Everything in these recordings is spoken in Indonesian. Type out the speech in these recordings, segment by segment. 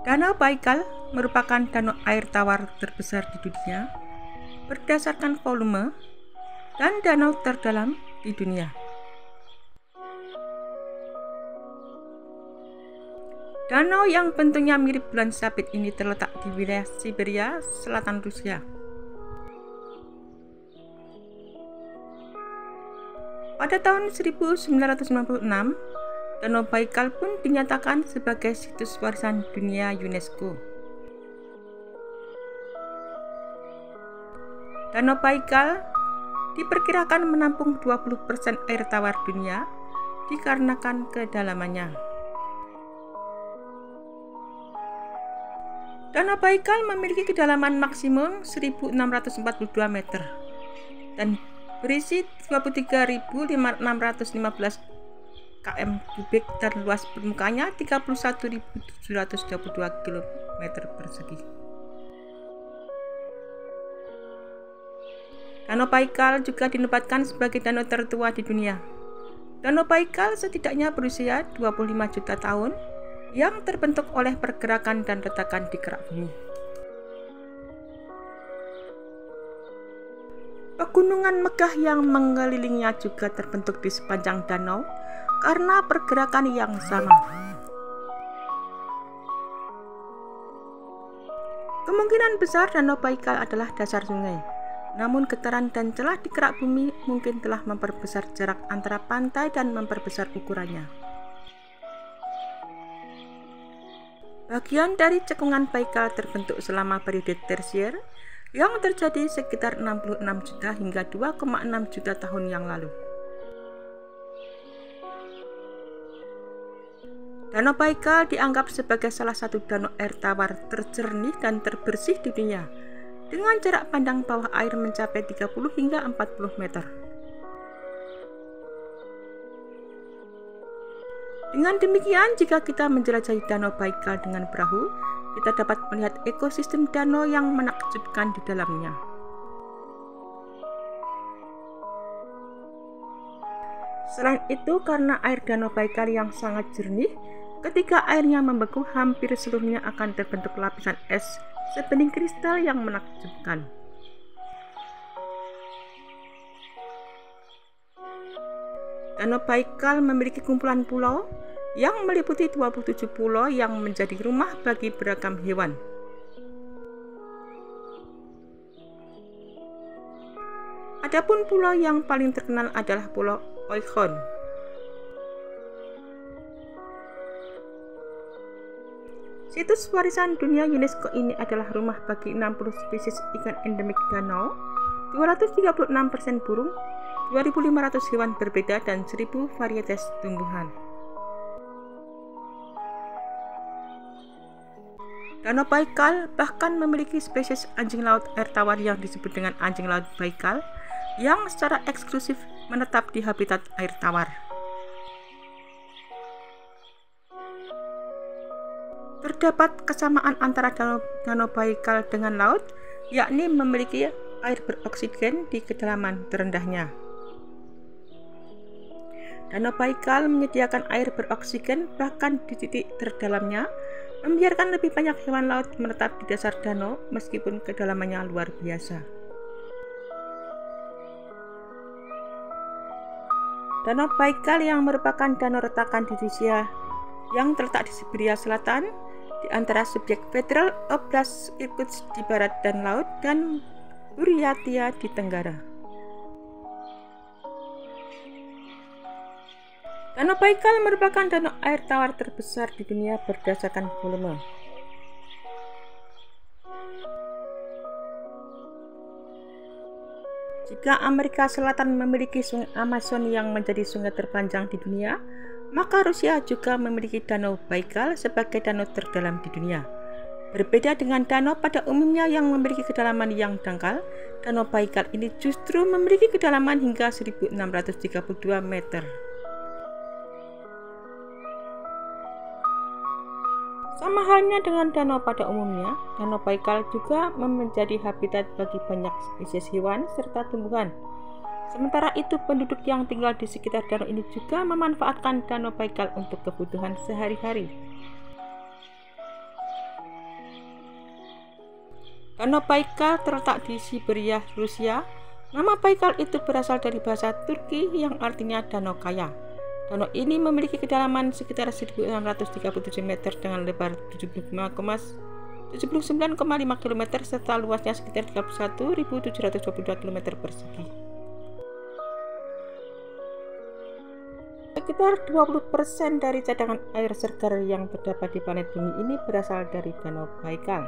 Danau Baikal merupakan danau air tawar terbesar di dunia berdasarkan volume dan danau terdalam di dunia. Danau yang bentuknya mirip bulan sabit ini terletak di wilayah Siberia, selatan Rusia. Pada tahun 1996, Danau Baikal pun dinyatakan sebagai situs warisan dunia UNESCO. Danau Baikal diperkirakan menampung 20% air tawar dunia dikarenakan kedalamannya. Danau Baikal memiliki kedalaman maksimum 1.642 meter dan berisi 23.615 km kubik dan luas permukaannya 31.722 km persegi. Danau Baikal juga dinobatkan sebagai danau tertua di dunia. Danau Baikal setidaknya berusia 25 juta tahun yang terbentuk oleh pergerakan dan retakan di kerak bumi. Pegunungan megah yang mengelilinginya juga terbentuk di sepanjang danau karena pergerakan yang sama. Kemungkinan besar Danau Baikal adalah dasar sungai, namun getaran dan celah di kerak bumi mungkin telah memperbesar jarak antara pantai dan memperbesar ukurannya. Bagian dari cekungan Baikal terbentuk selama periode tersier yang terjadi sekitar 66 juta hingga 2,6 juta tahun yang lalu. Danau Baikal dianggap sebagai salah satu danau air tawar terjernih dan terbersih di dunia, dengan jarak pandang bawah air mencapai 30 hingga 40 meter. Dengan demikian, jika kita menjelajahi Danau Baikal dengan perahu, kita dapat melihat ekosistem danau yang menakjubkan di dalamnya. Selain itu, karena air Danau Baikal yang sangat jernih, ketika airnya membeku, hampir seluruhnya akan terbentuk lapisan es sebening kristal yang menakjubkan. Danau Baikal memiliki kumpulan pulau yang meliputi 27 pulau yang menjadi rumah bagi beragam hewan. Adapun pulau yang paling terkenal adalah Pulau Oikhon. Situs warisan dunia UNESCO ini adalah rumah bagi 60 spesies ikan endemik danau, 236% burung, 2.500 hewan berbeda dan 1.000 varietas tumbuhan. Danau Baikal bahkan memiliki spesies anjing laut air tawar yang disebut dengan anjing laut Baikal yang secara eksklusif menetap di habitat air tawar. Terdapat kesamaan antara Danau Baikal dengan laut, yakni memiliki air beroksigen di kedalaman terendahnya. Danau Baikal menyediakan air beroksigen bahkan di titik terdalamnya, membiarkan lebih banyak hewan laut menetap di dasar danau meskipun kedalamannya luar biasa. Danau Baikal yang merupakan danau retakan di Rusia yang terletak di Siberia Selatan, di antara subjek Federal Oblast Irkutsk di barat dan laut dan Buryatia di tenggara. Danau Baikal merupakan danau air tawar terbesar di dunia berdasarkan volume. Jika Amerika Selatan memiliki sungai Amazon yang menjadi sungai terpanjang di dunia, maka Rusia juga memiliki Danau Baikal sebagai danau terdalam di dunia. Berbeda dengan danau pada umumnya yang memiliki kedalaman yang dangkal, Danau Baikal ini justru memiliki kedalaman hingga 1.632 meter. Sama halnya dengan danau pada umumnya, Danau Baikal juga menjadi habitat bagi banyak spesies hewan serta tumbuhan. Sementara itu, penduduk yang tinggal di sekitar danau ini juga memanfaatkan Danau Baikal untuk kebutuhan sehari-hari. Danau Baikal terletak di Siberia, Rusia. Nama Baikal itu berasal dari bahasa Turki yang artinya danau kaya. Danau ini memiliki kedalaman sekitar 1637 meter dengan lebar 79,5 km serta luasnya sekitar 31.722 km persegi. Sekitar 20% dari cadangan air segar yang terdapat di planet bumi ini berasal dari Danau Baikal.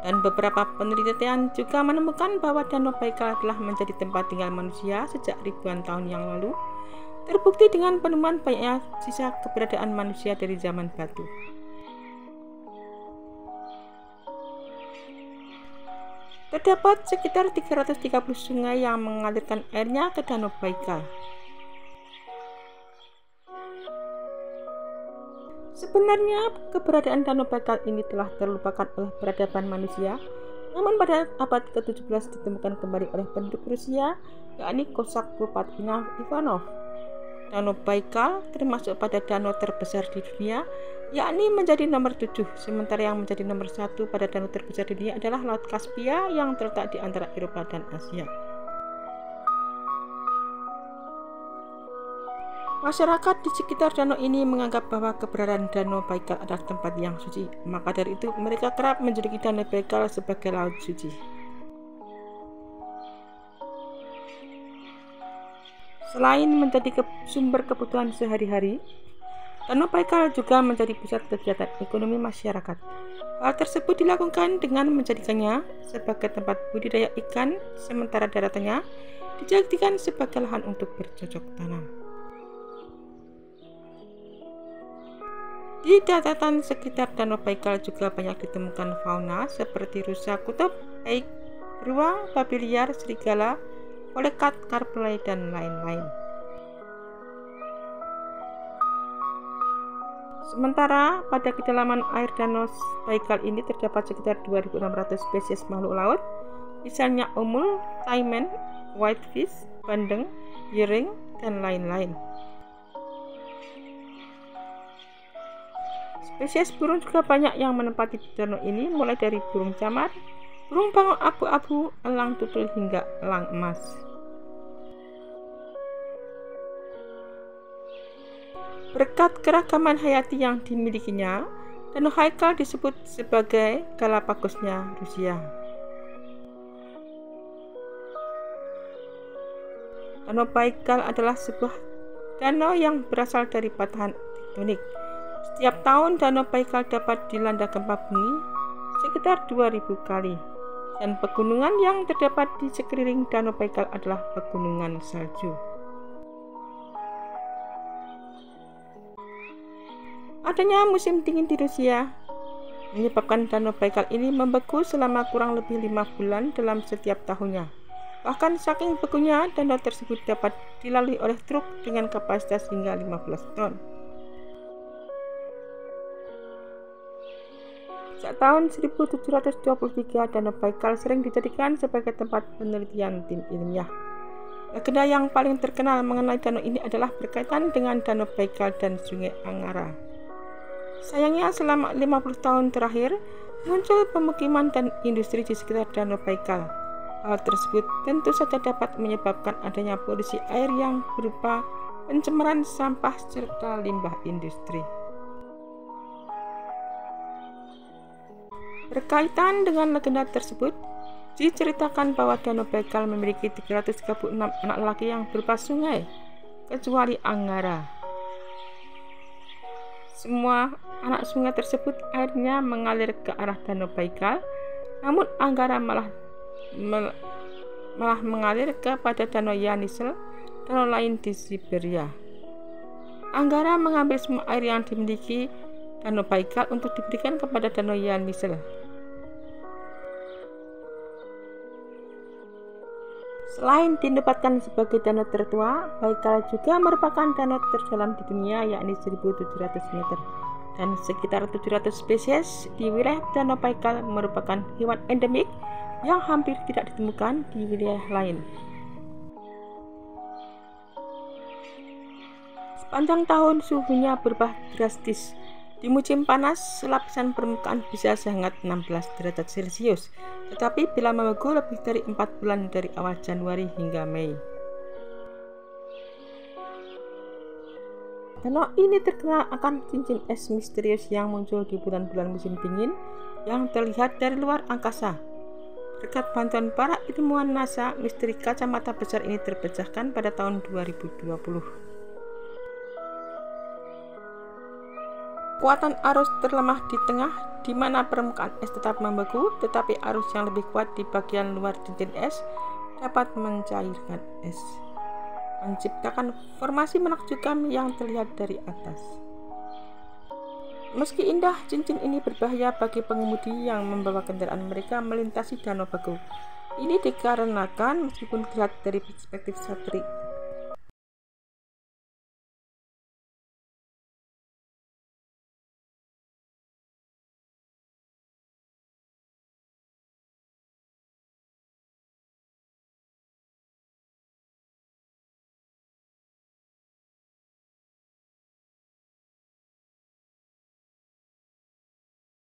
Dan beberapa penelitian juga menemukan bahwa Danau Baikal telah menjadi tempat tinggal manusia sejak ribuan tahun yang lalu, terbukti dengan penemuan banyaknya sisa keberadaan manusia dari zaman batu. Terdapat sekitar 330 sungai yang mengalirkan airnya ke Danau Baikal. Sebenarnya keberadaan Danau Baikal ini telah terlupakan oleh peradaban manusia, namun pada abad ke-17 ditemukan kembali oleh penduduk Rusia, yakni Kozak Kropotkin Ivanov. Danau Baikal termasuk pada danau terbesar di dunia, yakni menjadi nomor 7, sementara yang menjadi nomor 1 pada danau terbesar di dunia adalah Laut Kaspia yang terletak di antara Eropa dan Asia. Masyarakat di sekitar danau ini menganggap bahwa keberadaan Danau Baikal adalah tempat yang suci. Maka dari itu mereka kerap menjuluki Danau Baikal sebagai laut suci. Selain menjadi sumber kebutuhan sehari-hari, Danau Baikal juga menjadi pusat kegiatan ekonomi masyarakat. Hal tersebut dilakukan dengan menjadikannya sebagai tempat budidaya ikan, sementara daratannya dijadikan sebagai lahan untuk bercocok tanam. Di daratan sekitar Danau Baikal juga banyak ditemukan fauna seperti rusa kutub, eik, beruang, babi liar, serigala, polekat, karplay, dan lain-lain. Sementara pada kedalaman air Danau Baikal ini terdapat sekitar 2.600 spesies makhluk laut, misalnya umul, taimen, whitefish, bandeng, yering, dan lain-lain. Spesies burung juga banyak yang menempati danau ini, mulai dari burung camar, burung bangau abu-abu, elang tutul, hingga elang emas. Berkat keragaman hayati yang dimilikinya, Danau Baikal disebut sebagai Galapagosnya Rusia. Danau Baikal adalah sebuah danau yang berasal dari patahan tektonik. Setiap tahun Danau Baikal dapat dilanda gempa bumi sekitar 2000 kali, dan pegunungan yang terdapat di sekeliling Danau Baikal adalah pegunungan salju. Adanya musim dingin di Rusia menyebabkan Danau Baikal ini membeku selama kurang lebih 5 bulan dalam setiap tahunnya. Bahkan saking begunya, danau tersebut dapat dilalui oleh truk dengan kapasitas hingga 15 ton. Sejak tahun 1723, Danau Baikal sering dijadikan sebagai tempat penelitian tim ilmiah. Legenda yang paling terkenal mengenai danau ini adalah berkaitan dengan Danau Baikal dan Sungai Angara. Sayangnya selama 50 tahun terakhir, muncul pemukiman dan industri di sekitar Danau Baikal. Hal tersebut tentu saja dapat menyebabkan adanya polusi air yang berupa pencemaran sampah serta limbah industri. Berkaitan dengan legenda tersebut, diceritakan bahwa Danau Baikal memiliki 336 anak laki yang berupa sungai, kecuali Angara. Semua anak sungai tersebut airnya mengalir ke arah Danau Baikal, namun Angara malah mengalir kepada Danau Yenisei, danau lain di Siberia. Angara mengambil semua air yang dimiliki Danau Baikal untuk diberikan kepada Danau Yenisei. Selain dinobatkan sebagai danau tertua, Baikal juga merupakan danau terdalam di dunia, yakni 1.700 meter. Dan sekitar 700 spesies di wilayah Danau Baikal merupakan hewan endemik yang hampir tidak ditemukan di wilayah lain. Sepanjang tahun suhunya berubah drastis. Di musim panas, lapisan permukaan bisa sehangat 16 derajat Celcius, tetapi bila membeku lebih dari 4 bulan dari awal Januari hingga Mei. Danau ini terkenal akan cincin es misterius yang muncul di bulan-bulan musim dingin yang terlihat dari luar angkasa. Berkat bantuan para ilmuwan NASA, misteri kacamata besar ini terpecahkan pada tahun 2020. Kekuatan arus terlemah di tengah, di mana permukaan es tetap membeku, tetapi arus yang lebih kuat di bagian luar cincin es dapat mencairkan es, menciptakan formasi menakjubkan yang terlihat dari atas. Meski indah, cincin ini berbahaya bagi pengemudi yang membawa kendaraan mereka melintasi danau beku. Ini dikarenakan meskipun dilihat dari perspektif satelit